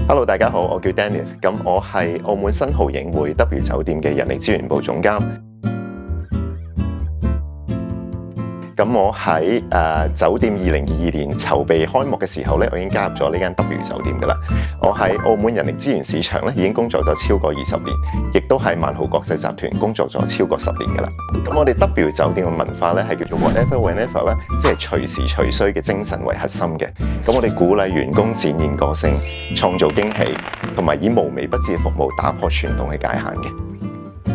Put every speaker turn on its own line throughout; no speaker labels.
Hello， 大家好，我叫 Daniel， 咁我係澳門新濠影匯 W 酒店嘅人力資源部總監。咁我喺酒店2022年籌備開幕嘅時候咧，我已經加入咗呢間 W 酒店噶啦。我喺澳門人力資源市場咧已經工作咗超過20年，亦都喺萬豪國際集團工作咗超過10年噶啦。咁我哋 W 酒店嘅文化咧係叫做 Whatever Whenever 咧，即係隨時隨需嘅精神為核心嘅。咁我哋鼓勵員工展現個性、創造驚喜，同埋以無微不至嘅服務打破傳統嘅界限嘅。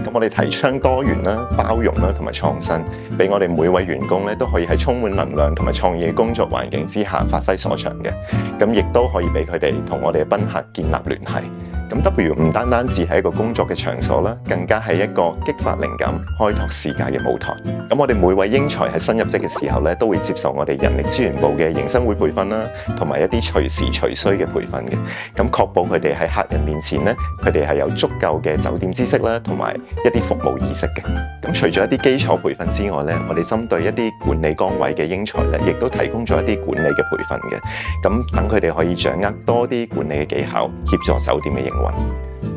咁我哋提倡多元啦、包容啦同埋創新，俾我哋每位員工咧都可以喺充滿能量同埋創意嘅工作環境之下發揮所長嘅。咁亦都可以俾佢哋同我哋嘅賓客建立聯繫。咁 W 唔單止係一個工作嘅場所啦，更加係一個激發靈感、開拓視界嘅舞台。咁我哋每位英才喺新入職嘅時候咧，都會接受我哋人力資源部嘅迎新會培訓啦，同埋一啲隨時隨需嘅培訓嘅。咁確保佢哋喺客人面前咧，佢哋係有足夠嘅酒店知識啦，同埋一啲服務意識嘅。咁除咗一啲基礎培訓之外咧，我哋針對一啲管理崗位嘅英才咧，亦都提供咗一啲管理嘅培訓嘅。咁等佢哋可以掌握多啲管理嘅技巧，協助酒店嘅營運。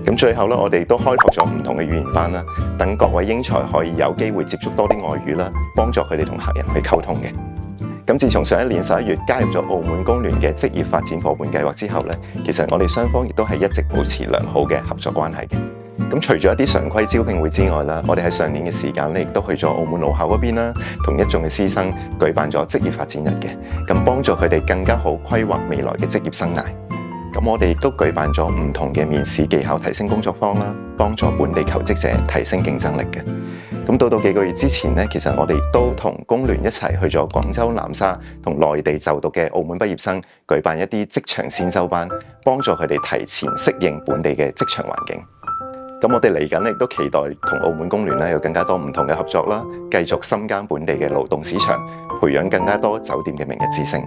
咁最後咧，我哋都開拓咗唔同嘅語言班啦，等各位英才可以有機會接觸多啲外語啦，幫助佢哋同客人去溝通嘅。咁自從上一年11月加入咗澳門工聯嘅職業發展夥伴計劃之後咧，其實我哋雙方亦都係一直保持良好嘅合作關係嘅。咁除咗一啲常規招聘會之外啦，我哋喺上年嘅時間咧，亦都去咗澳門路校嗰邊啦，同一眾嘅師生舉辦咗職業發展日嘅，咁幫助佢哋更加好規劃未來嘅職業生涯。咁我哋亦都舉辦咗唔同嘅面試技巧提升工作坊啦，幫助本地求職者提升競爭力嘅。咁到幾個月之前咧，其實我哋都同工聯一齊去咗廣州南沙同內地就讀嘅澳門畢業生舉辦一啲職場先修班，幫助佢哋提前適應本地嘅職場環境。咁我哋嚟緊亦都期待同澳門工聯咧有更加多唔同嘅合作啦，繼續深耕本地嘅勞動市場，培養更加多酒店嘅明日之星。